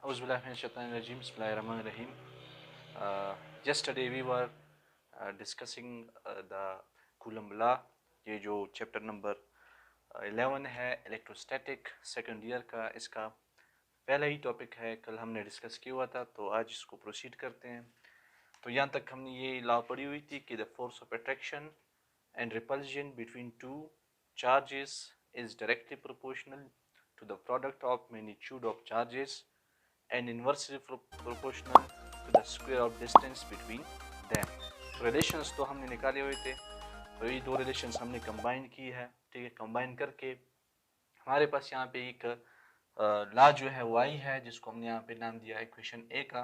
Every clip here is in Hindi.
Auzubillahiminash-shaytanir-rajim. Bismillahir-rahmanir-rahim. Yesterday we were discussing the Coulomb law. ये जो चैप्टर नंबर 11 है इलेक्ट्रोस्टैटिक सेकंड ईयर का, इसका पहला ही टॉपिक है, कल हमने डिस्कस किया हुआ था, तो आज इसको प्रोसीड करते हैं। तो यहाँ तक हमने ये लॉ पढ़ी हुई थी कि the force of attraction and repulsion between two charges is directly proportional to the product of magnitude of charges and inversely proportional to the square of distance between them. तो रिलेशंस तो हमने निकाले हुए थे, तो ये दो रिलेशंस हमने कंबाइन की है। ठीक है, कंबाइन करके हमारे पास यहाँ पे एक लॉ जो है y है, जिसको हमने यहाँ पे नाम दिया इक्वेशन a का।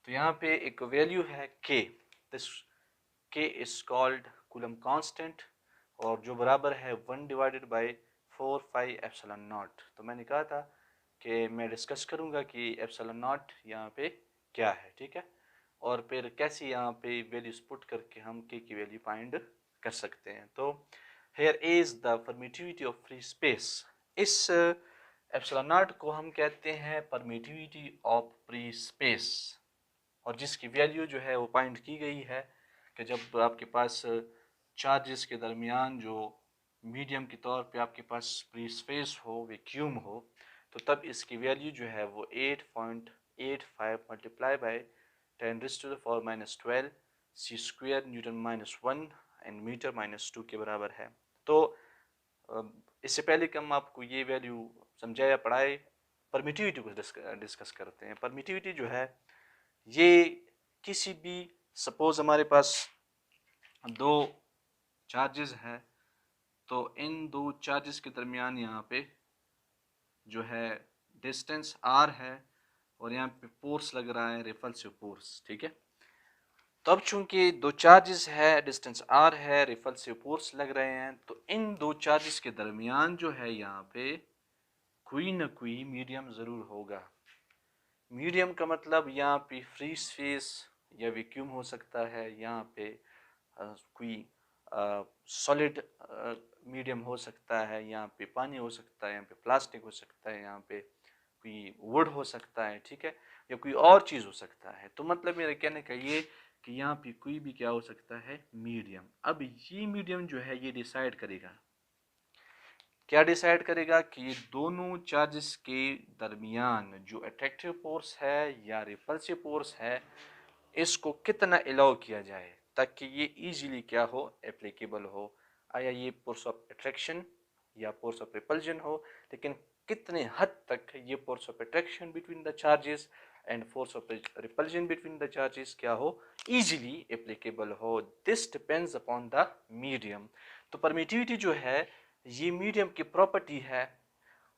तो यहाँ पे एक वैल्यू है k, this k is called coulomb constant, और जो बराबर है 1 divided by 4 pi epsilon not. तो मैंने कहा था कि मैं डिस्कस करूंगा कि एप्सिलॉन नॉट यहाँ पे क्या है, ठीक है, और फिर कैसे यहाँ पे वैल्यूज पुट करके हम के की वैल्यू फाइंड कर सकते हैं। तो here is the permittivity of free space. इस एप्सिलॉन नॉट को हम कहते हैं परमिटिविटी ऑफ फ्री स्पेस, और जिसकी वैल्यू जो है वो फाइंड की गई है कि जब आपके पास चार्जेस के दरमियान जो मीडियम के तौर पे आपके पास फ्री स्पेस हो, वैक्यूम हो, तो तब इसकी वैल्यू जो है वो 8.85 multiply by 10⁻⁻12 C square newton -1 and metre -2 के बराबर है। तो इससे पहले कि हम आपको ये वैल्यू समझाए या पढ़ाए, परमिटिविटी को डिस्कस करते हैं। परमिटिविटी जो है ये किसी भी, सपोज हमारे पास दो चार्जेस है, तो इन दो चार्जेस के दरमियान यहाँ पे जो है डिस्टेंस r है, और यहाँ पे फोर्स लग रहा है रिपल्सिव फोर्स। ठीक है, तो अब चूंकि दो चार्जेस है, डिस्टेंस r है, रिपल्सिव फोर्स लग रहे हैं, तो इन दो चार्जेस के दरमियान जो है यहाँ पे कोई ना कोई मीडियम जरूर होगा। मीडियम का मतलब यहाँ पे फ्री स्पेस या वैक्यूम हो सकता है, यहाँ पे कोई सॉलिड मीडियम हो सकता है, यहाँ पे पानी हो सकता है, यहाँ पे प्लास्टिक हो सकता है, यहाँ पे कोई वुड हो सकता है, ठीक है, या कोई और चीज़ हो सकता है। तो मतलब मेरे कहने का ये कि यहाँ पे कोई भी क्या हो सकता है, मीडियम। अब ये मीडियम जो है ये डिसाइड करेगा, क्या डिसाइड करेगा कि ये दोनों चार्जेस के दरमियान जो अट्रैक्टिव फोर्स है या रिपल्सिव फोर्स है, इसको कितना अलाउ किया जाए ताकि ये इजीली क्या हो, एप्लीकेबल हो। आया ये फोर्स ऑफ अट्रैक्शन या फोर्स ऑफ रिपल्जन हो, लेकिन कितने हद तक ये force of attraction between the charges and force of repulsion between the charges क्या हो, इजीली एप्लीकेबल हो। This depends upon the medium. तो परमिटिविटी जो है ये मीडियम की प्रॉपर्टी है,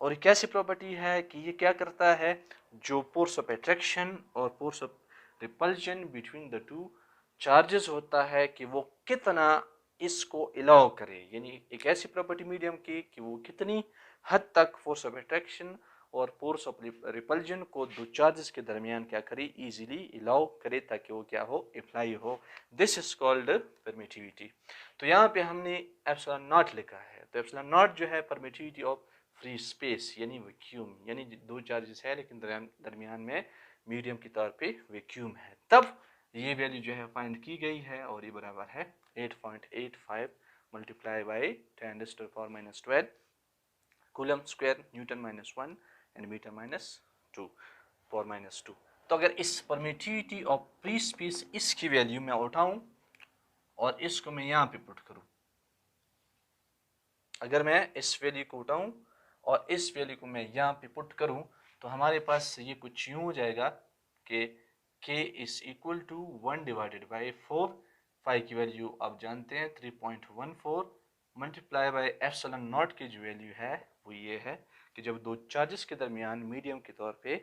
और कैसी प्रॉपर्टी है कि ये क्या करता है, जो फोर्स ऑफ अट्रैक्शन और force of repulsion between the two charges होता है कि वो कितना इसको अलाउ करे, यानी एक ऐसी प्रॉपर्टी मीडियम की कि वो कितनी हद तक फोर्स ऑफ अट्रैक्शन और फोर्स ऑफ रिपल्जन को दो चार्जेस के दरमियान क्या करे, इजीली अलाउ करे, ताकि वो क्या हो, अप्लाई हो। This is called permittivity. तो यहाँ पे हमने एप्सिलॉन नॉट लिखा है, तो एप्सिलॉन नॉट जो है परमिटिविटी ऑफ फ्री स्पेस यानी वैक्यूम, यानी दो चार्जेस है लेकिन दरमियान में मीडियम के तौर पे वैक्यूम है, तब ये वैल्यू जो है फाइंड की गई है, और ये बराबर है 8.85 multiply by 10⁻⁻12 coulomb square newton -1 and metre -2 4 -2। तो अगर इस परमिटिविटी ऑफ फ्री स्पेस इसकी वैल्यू मैं उठाऊं और इसको मैं यहाँ पे पुट करूं, अगर मैं इस वैल्यू को उठाऊं और इस वैल्यू को मैं यहाँ पे पुट करूं, तो हमारे पास ये कुछ यूं हो जाएगा कि k is equal to 1 divided by 4, phi की वैल्यू आप जानते हैं 3.14 मल्टीप्लाई बाई एप्सिलॉन नॉट की जो वैल्यू है वो ये है कि जब दो चार्जेस के दरमियान मीडियम के तौर पे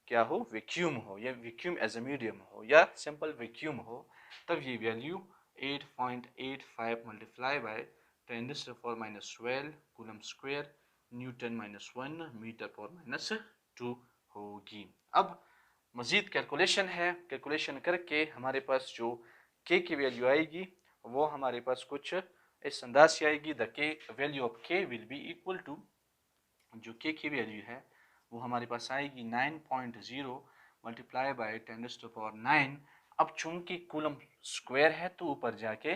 क्या हो, वैक्यूम हो, या वैक्यूम एज ए मीडियम हो, या सिंपल वैक्यूम हो, तब ये value 8.85 multiply by 10⁻⁻12 coulomb square newton -1 metre पर -2 होगी। अब मजीद कैलकुलेशन है, कैलकुलेशन करके हमारे पास जो k की वैल्यू आएगी वो हमारे पास कुछ इस अंदाज से आएगी। The k value of k will be equal to, जो k की वैल्यू है वो हमारे पास आएगी 9.0 मल्टीप्लाई बाई 10⁻⁹। अब चूंकि कूलम स्क्वायर है तो ऊपर जाके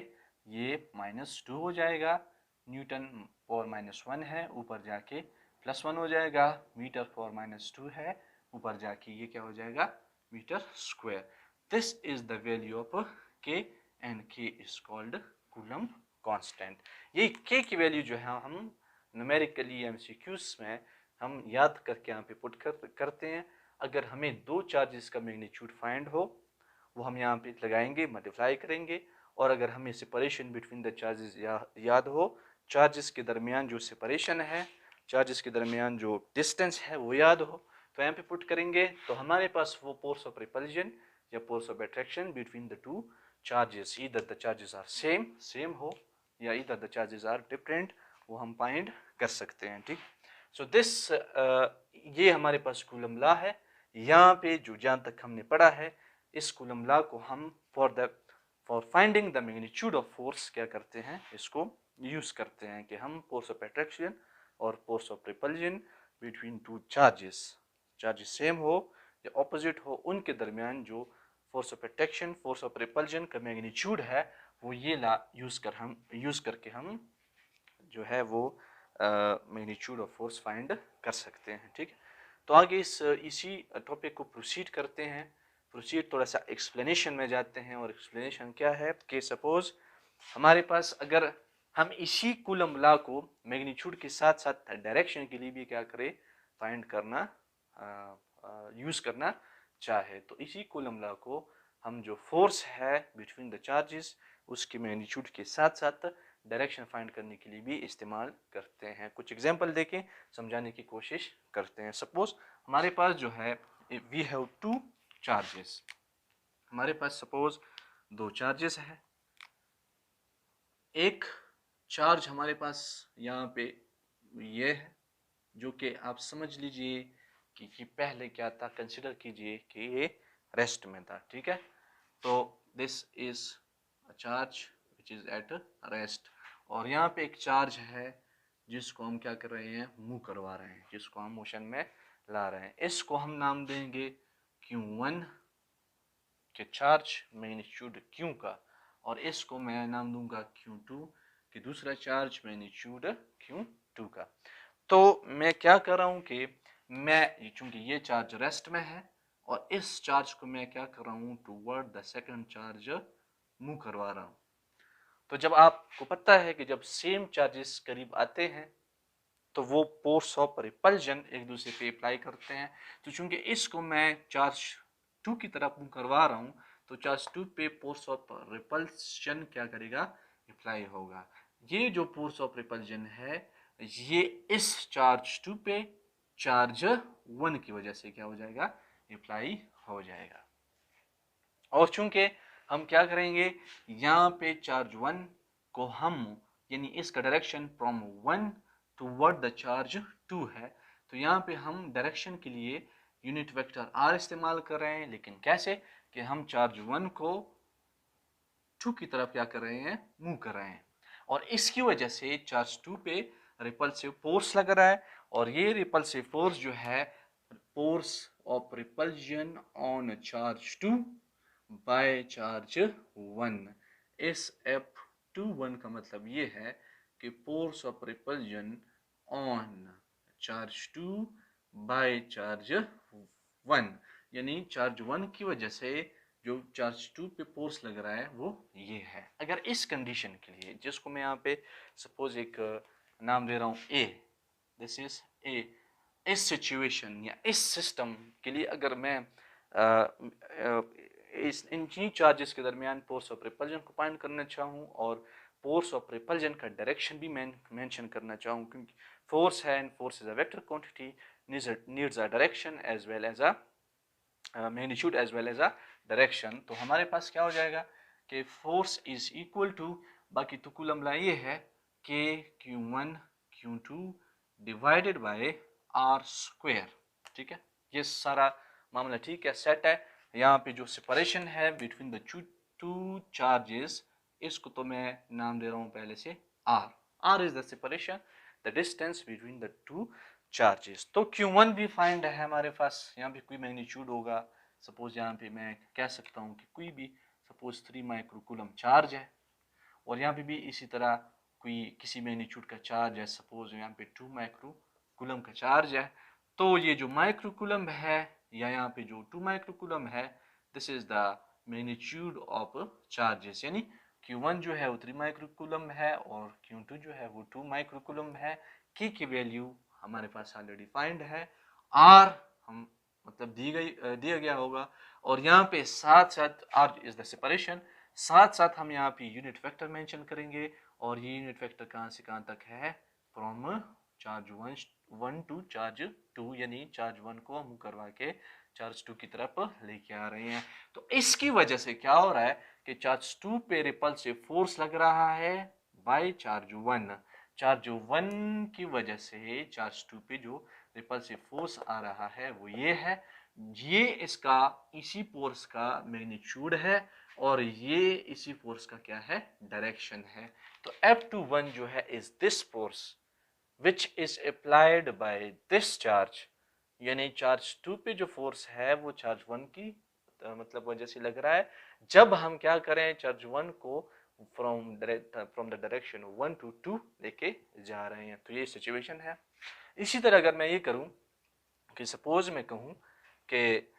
ये -2 हो जाएगा, न्यूटन पावर -1 है ऊपर जाके +1 हो जाएगा, मीटर पावर -2 है ऊपर जाके ये क्या हो जाएगा, metre square. This is the value of K and K is called coulomb constant. ये के की वैल्यू जो है हम न्यूमेरिकली एमसीक्यूज में हम याद करके यहाँ पे पुट करते हैं। अगर हमें दो चार्जेस का मैग्नीट्यूड फाइंड हो वो हम यहाँ पे लगाएंगे, मल्टीप्लाई करेंगे, और अगर हमें सेपरेशन बिटवीन द चार्जेस याद हो, चार्जेस के दरमियान जो सेपरेशन है, चार्जेस के दरमियान जो डिस्टेंस है वो याद हो, तो यहाँ पे पुट करेंगे तो हमारे पास वो फोर्स ऑफ रिपल्जन या force of attraction between the two charges, either the charges are same हो या either the charges are different, वो हम फाइंड कर सकते हैं। ठीक, सो दिस ये हमारे पास कूलम लॉ है। यहाँ पे जो जहाँ तक हमने पढ़ा है, इस कूलम लॉ को हम for finding the magnitude of force क्या करते हैं, इसको यूज करते हैं कि हम फोर्स ऑफ अट्रैक्शन और force of repulsion between two charges same हो या ऑपोजिट हो, उनके दरमियान जो force of attraction force of repulsion का मैग्नीट्यूड है, वो ये ला यूज करके हम जो है वो मैग्नीट्यूड ऑफ फोर्स फाइंड कर सकते हैं। ठीक है, तो आगे इसी टॉपिक को प्रोसीड करते हैं। प्रोसीड थोड़ा सा एक्सप्लेनेशन में जाते हैं, और एक्सप्लेनेशन क्या है कि सपोज हमारे पास अगर हम इसी कूलम लॉ को मैग्नीट्यूड के साथ साथ डायरेक्शन के लिए भी क्या करें, फाइंड करना यूज करना चाहे, तो इसी कूलम लॉ को हम जो फोर्स है बिटवीन द चार्जेस उसके मैग्नीट्यूड के साथ साथ डायरेक्शन फाइंड करने के लिए भी इस्तेमाल करते हैं। कुछ एग्जांपल देके समझाने की कोशिश करते हैं। सपोज हमारे पास जो है वी हैव टू चार्जेस, हमारे पास सपोज दो चार्जेस है। एक चार्ज हमारे पास यहाँ पे ये है, जो कि आप समझ लीजिए कि पहले क्या था, कंसिडर कीजिए कि ये रेस्ट में था। ठीक है, तो this is a charge which is at rest, और यहाँ पे एक चार्ज है जिसको हम क्या कर रहे हैं, मूव करवा रहे हैं, जिसको हम मोशन में ला रहे हैं। इसको हम नाम देंगे Q1 के चार्ज मैग्नीट्यूड Q का, और इसको मैं नाम दूंगा Q2 कि दूसरा चार्ज मैग्नीट्यूड Q2 का। तो मैं क्या कर रहा हूँ कि मैं चूंकि ये चार्ज रेस्ट में है और इस चार्ज को मैं क्या कर रहा हूँ, toward the second charge move करवा रहा हूँ। तो जब आपको पता है कि जब सेम चार्जेस करीब आते हैं तो वो फोर्स ऑफ रिपल्जन एक दूसरे पे अप्लाई करते हैं। तो चूंकि इसको मैं चार्ज 2 की तरफ मूव करवा रहा हूँ, तो चार्ज 2 पे फोर्स ऑफ रिपल्शन क्या करेगा, अप्लाई होगा। ये जो फोर्स ऑफ रिपल्जन है ये इस चार्ज 2 पे चार्ज 1 की वजह से क्या हो जाएगा, अप्लाई हो जाएगा। और चूंकि हम क्या करेंगे, यहाँ पे चार्ज 1 को हम यानी इसका direction from 1 toward the charge 2 है, तो यहाँ पे हम डायरेक्शन के लिए यूनिट वेक्टर r इस्तेमाल कर रहे हैं। लेकिन कैसे कि हम चार्ज 1 को 2 की तरफ क्या कर रहे हैं, मूव कर रहे हैं, और इसकी वजह से चार्ज 2 पे रिपल्सिव फोर्स लग रहा है, और ये रिपल्सिव फोर्स जो है force of repulsion on charge 2 by charge 1। इस F21 का मतलब ये है कि force of repulsion on charge 2 by charge 1, यानी चार्ज 1 की वजह से जो चार्ज 2 पे फोर्स लग रहा है वो ये है। अगर इस कंडीशन के लिए, जिसको मैं यहाँ पे सपोज एक नाम दे रहा हूँ A, दिस इज A, इस सिचुएशन या इस सिस्टम के लिए अगर मैं इन चार्जेस के दरमियान फोर्स ऑफ रिपल्जन को फाइंड करना चाहूँ और फोर्स ऑफ रिपल्जन का डायरेक्शन भी मेंशन करना चाहूँ, क्योंकि फोर्स है and force is a vector quantity, needs a direction as well as a magnitude as well as a direction, तो हमारे पास क्या हो जाएगा कि फोर्स इज इक्वल टू, बाकी तो कूलम लॉ ये है कि Q1 Q2 divided by R square. ठीक है, ये सारा मामला ठीक है, सेट है। यहाँ पे जो सेपरेशन है बिटवीन द टू चार्जेस, इसको तो मैं नाम दे रहा हूँ पहले से R। R is the separation, the distance between the two charges. तो Q1 भी फाइंड है हमारे पास, यहाँ पे कोई मैग्नीट्यूड होगा, सपोज यहाँ पे मैं कह सकता हूँ कि कोई भी सपोज 3 माइक्रोकूलम चार्ज है, और यहाँ पे भी इसी तरह कोई किसी मैग्नीट्यूड का चार्ज है, सपोज यहाँ पे 2 माइक्रोकूलम का चार्ज है। तो ये जो माइक्रोकूलम है या यहाँ पे जो 2 माइक्रोकूलम है, this is the magnitude of charges, यानी Q1 जो है वो 3 माइक्रोकूलम है और Q2 जो है वो 2 माइक्रोकूलम है। की वैल्यू हमारे पास ऑलरेडी फाइंड है, R हम मतलब दिया गया होगा, और यहाँ पे साथ साथ R इज द सेपरेशन, साथ साथ हम यहाँ पे यूनिट वेक्टर मेंशन करेंगे, और ये यूनिट वेक्टर कहाँ से कहाँ तक है, फ्रॉम चार्ज 1 टू चार्ज 2, यानी चार्ज 1 को हम करवा के चार्ज 2 की तरफ लेके आ रहे हैं। तो इसकी वजह से क्या हो रहा है कि चार्ज 2 पे रिपल्सिव फोर्स लग रहा है बाय चार्ज 1। चार्ज 1 की वजह से चार्ज 2 पे जो रिपल्सिव फोर्स आ रहा है वो ये है, ये इसका इसी फोर्स का मैग्नीट्यूड है, और ये इसी फोर्स का क्या है, डायरेक्शन है। तो F21 जो है is this force which is applied by this charge, यानी चार्ज 2 पे जो फोर्स है वो चार्ज 1 की मतलब वजह से लग रहा है, जब हम क्या करें चार्ज 1 को फ्रॉम द डायरेक्शन 1 टू 2 लेके जा रहे हैं। तो ये सिचुएशन है। इसी तरह अगर मैं ये करूं कि सपोज मैं कहूं कि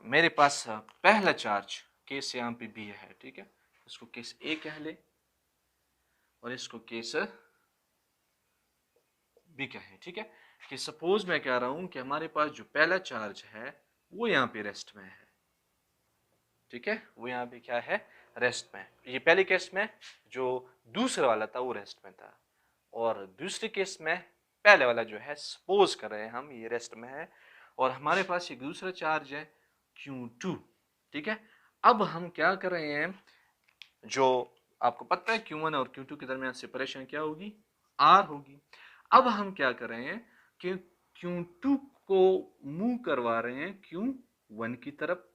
मेरे पास पहला चार्ज केस यहाँ पे बी है, ठीक है, इसको केस ए कह ले और इसको केस बी कहें, ठीक है। कि सपोज मैं कह रहा हूं कि हमारे पास जो पहला चार्ज है वो यहाँ पे रेस्ट में है, ठीक है, वो यहाँ पे क्या है, रेस्ट में। ये पहले केस में जो दूसरा वाला था वो रेस्ट में था, और दूसरे केस में पहले वाला जो है सपोज कर रहे हैं हम ये रेस्ट में है, और हमारे पास एक दूसरा चार्ज है Q2, ठीक है। अब हम क्या कर रहे हैं, जो आपको पता है Q1 और Q2 के दरमियान सेपरेशन क्या होगी, R होगी। अब हम क्या कर रहे हैं कि Q2 को मूव करवा रहे हैं Q1 की तरफ,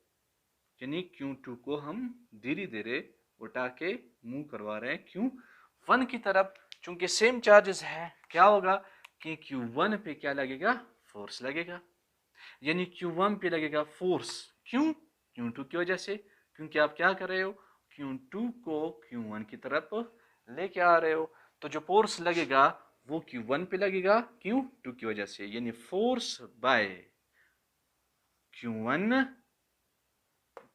यानी Q2 को हम धीरे धीरे उठा के मूव करवा रहे हैं Q1 की तरफ। चूंकि सेम चार्जेस है, क्या होगा कि Q1 पे क्या लगेगा, फोर्स लगेगा, यानी Q1 पे लगेगा फोर्स, क्यों, Q2 की वजह से, क्योंकि आप क्या कर रहे हो, Q2 को Q1 की तरफ लेके आ रहे हो। तो जो फोर्स लगेगा वो Q1 पे लगेगा Q2 की वजह से, यानी force by Q1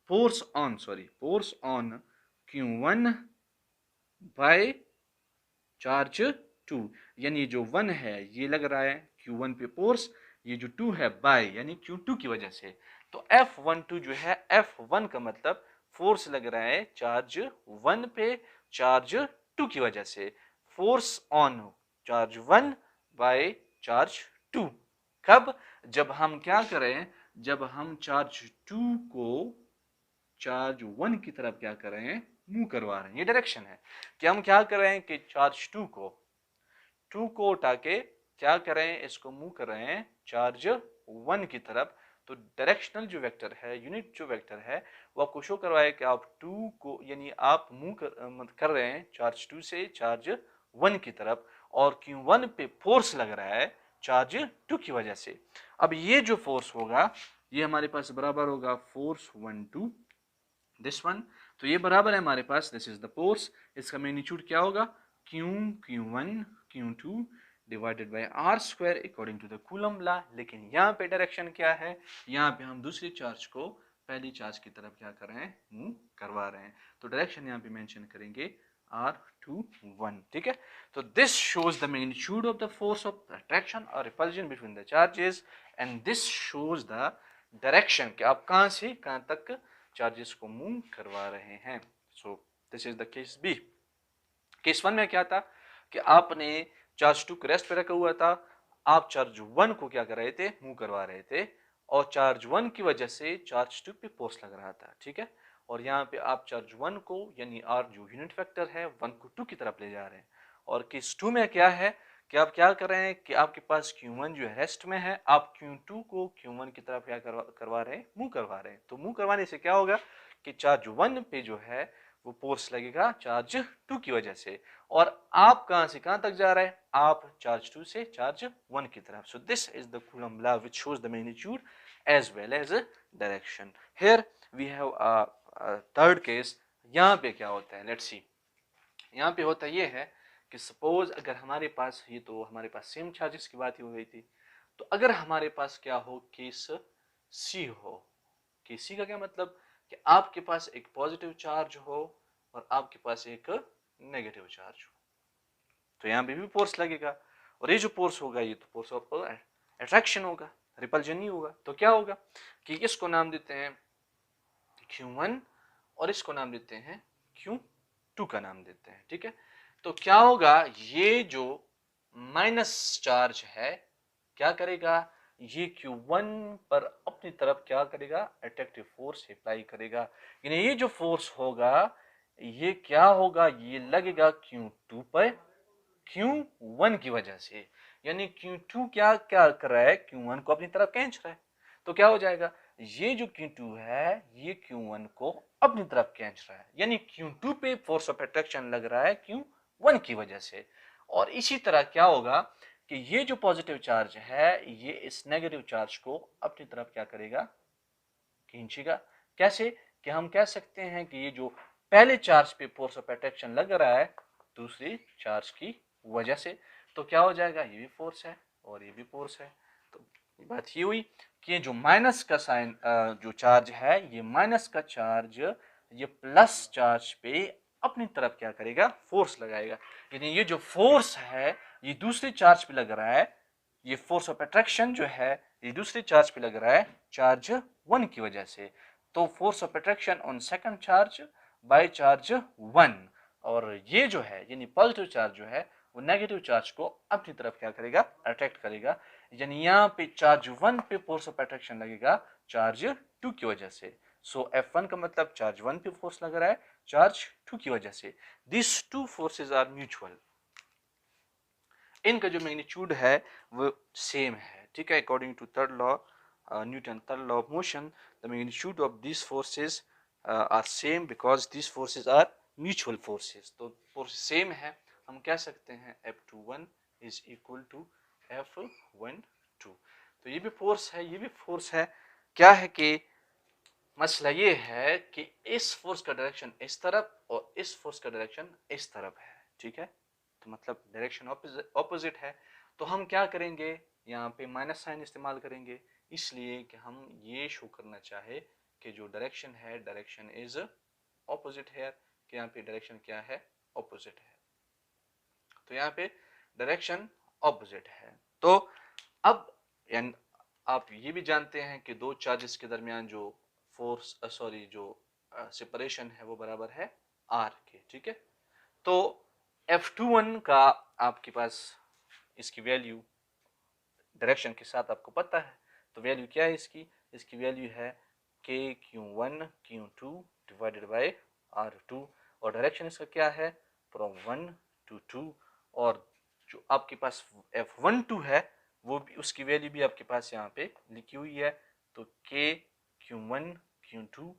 force on Q1 by charge 2, यानी जो 1 है ये लग रहा है Q1 पे फोर्स, ये जो 2 है बाय यानी Q2 की वजह से। तो F12 जो है, F1 का मतलब फोर्स लग रहा है चार्ज 1 पे चार्ज 2 की वजह से, force on charge 1 by charge 2। कब, जब हम क्या करें, जब हम चार्ज 2 को चार्ज 1 की तरफ क्या कर रहे हैं, मूव करवा रहे हैं, ये डायरेक्शन है कि हम क्या कर रहे हैं कि चार्ज 2 को उठा के क्या कर रहे हैं, इसको मूव कर रहे हैं चार्ज 1 की तरफ। तो डायरेक्शनल जो वेक्टर है, यूनिट जो वेक्टर है, वो आपको शो करवाए कि आप 2 को, यानी आप मूव कर रहे हैं चार्ज 2 से चार्ज 1 की तरफ, और Q1 पे फोर्स लग रहा है चार्ज 2 की वजह से। अब ये जो फोर्स होगा ये हमारे पास बराबर होगा फोर्स 1 टू दिस वन, तो ये बराबर है हमारे पास, दिस इज द फोर्स, इसका मैग्नीट्यूड क्या होगा, Q1 Q2 divided by R square according to the coulomb law. लेकिन यहाँ पे डायरेक्शन क्या है, यहाँ पे हम दूसरी चार्ज को पहली चार्ज की तरफ क्या कर रहे हैं, मूव करवा रहे हैं। तो डायरेक्शन यहाँ पे मेंशन करेंगे R21, ठीक है। तो this shows the magnitude of the force of attraction और repulsion between the charges, and this shows the direction कि आप कहाँ से कहाँ तक चार्जेस को मूव करवा रहे हैं। So this is the case B. Case 1 में क्या था कि आपने चार्ज 2 को रेस्ट पे रखा हुआ था, आप चार्ज 1 को क्या कर रहे थे, मूव करवा रहे थे, और चार्ज 1 की वजह से चार्ज 2 पे फोर्स लग रहा था, ठीक है। और यहाँ पे आप चार्ज 1 को, यानी R जो यूनिट वेक्टर है, 1 को 2 की तरफ ले जा रहे हैं। और केस 2 में क्या है कि आप क्या कर रहे हैं कि आपके पास Q1 जो है रेस्ट में है, आप Q2 को Q1 की तरफ क्या करवा रहे हैं, मूव करवा रहे हैं। तो मूव करवाने से क्या होगा कि चार्ज 1 पे जो है वो फोर्स लगेगा चार्ज 2 की वजह से। और आप कहां से कहां तक जा रहे हैं, आप चार्ज 2 से चार्ज 1 की तरफ। So this is the coulomb law which shows the magnitude as well as direction. Here we have a third case. यहाँ पे क्या होता है, लेट्स सी। यहाँ पे होता ये है कि सपोज अगर हमारे पास, ये तो हमारे पास सेम चार्जेस की बात ही हो गई थी, तो अगर हमारे पास क्या हो, केस सी हो। केस सी का क्या मतलब कि आपके पास एक पॉजिटिव चार्ज हो और आपके पास एक नेगेटिव चार्ज हो, तो यहाँ पे भी फोर्स लगेगा। और ये जो फोर्स होगा ये तो फोर्स ऑफ अट्रैक्शन होगा, रिपल्जन नहीं होगा। तो क्या होगा कि इसको नाम देते हैं Q1 और इसको नाम देते हैं Q2 का नाम देते हैं, ठीक है। तो क्या होगा, ये जो माइनस चार्ज है क्या करेगा, ये Q1 पर अपनी तरफ क्या करेगा, अट्रैक्टिव फोर्स अप्लाई करेगा। यानी ये जो फोर्स होगा ये क्या होगा, ये लगेगा Q2 पर Q1 की वजह से। यानी Q2 क्या क्या कर रहा है, Q1 को अपनी तरफ खींच रहा है। तो क्या हो जाएगा, ये जो Q2 है ये Q1 को अपनी तरफ खींच रहा है, यानी Q2 पे फोर्स ऑफ अट्रैक्शन लग रहा है Q1 की वजह से। और इसी तरह क्या होगा कि ये जो पॉजिटिव चार्ज है ये इस नेगेटिव चार्ज को अपनी तरफ क्या करेगा, खींचेगा। कैसे, कि हम कह सकते हैं कि ये जो पहले चार्ज पे फोर्स ऑफ अट्रैक्शन लग रहा है दूसरी चार्ज की वजह से, तो क्या हो जाएगा, ये भी फोर्स है और ये भी फोर्स है। तो बात ये हुई कि ये जो माइनस का साइन जो चार्ज है, ये माइनस का चार्ज ये प्लस चार्ज पे अपनी तरफ क्या करेगा, फोर्स लगाएगा। यानी ये जो फोर्स है ये दूसरे चार्ज पे लग रहा है, ये फोर्स ऑफ अट्रैक्शन जो है ये दूसरे चार्ज पे लग रहा है चार्ज 1 की वजह से। तो force of attraction on second charge by charge 1। और ये जो है यानी पॉजिटिव चार्ज जो है वो नेगेटिव चार्ज को अपनी तरफ क्या करेगा, अट्रैक्ट करेगा। यानी यहाँ पे चार्ज 1 पे फोर्स ऑफ अट्रैक्शन लगेगा चार्ज 2 की वजह से। सो F1 का मतलब चार्ज 1 पे फोर्स लग रहा है चार्ज 2 की वजह से। This two forces are mutual, इनका जो मैग्नीट्यूड है वो सेम है, ठीक है। According to third law, Newton third law of motion, the magnitude of this forces are same because this forces are mutual forces. तो फोर्स सेम है, हम कह सकते हैं F21 is equal to F12। तो ये भी फोर्स है ये भी फोर्स है। क्या है कि मसला ये है कि इस फोर्स का डायरेक्शन इस तरफ और इस फोर्स का डायरेक्शन इस तरफ है, ठीक है। तो मतलब डायरेक्शन ऑपोजिट है। तो हम क्या करेंगे, यहाँ पे माइनस साइन इस्तेमाल करेंगे, इसलिए कि हम ये शो करना चाहे कि जो डायरेक्शन है डायरेक्शन इज ऑपोजिट है, कि यहाँ पे डायरेक्शन क्या है, ऑपोजिट है। तो यहाँ पे डायरेक्शन ऑपोजिट है। तो अब यानी आप ये भी जानते हैं कि दो चार्जेस के दरमियान जो फोर्स जो सेपरेशन है वो बराबर है r के, ठीक है। तो F21 का आपके पास इसकी वैल्यू डायरेक्शन के साथ आपको पता है, तो वैल्यू क्या है इसकी, इसकी वैल्यू है KQ1 Q2 divided bye R2। और डायरेक्शन इसका क्या है, फ्रॉम 1 to 2। और जो आपके पास F12 है वो भी, उसकी वैल्यू भी आपके पास यहाँ पे लिखी हुई है। तो KQ1 Q2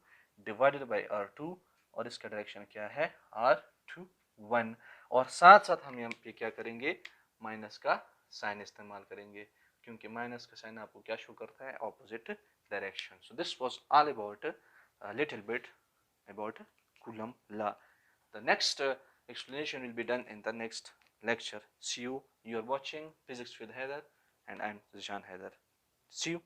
divided bye R2 और इसका डायरेक्शन क्या है, R21। और साथ साथ हम यहाँ पे क्या करेंगे, माइनस का साइन इस्तेमाल करेंगे, क्योंकि माइनस का साइन आपको क्या शो करता है, opposite direction. So this was all about little bit about Coulomb law. The next explanation will be done in the next lecture. See you. You are watching Physics with Heather and I'm Zishan Heather. See you.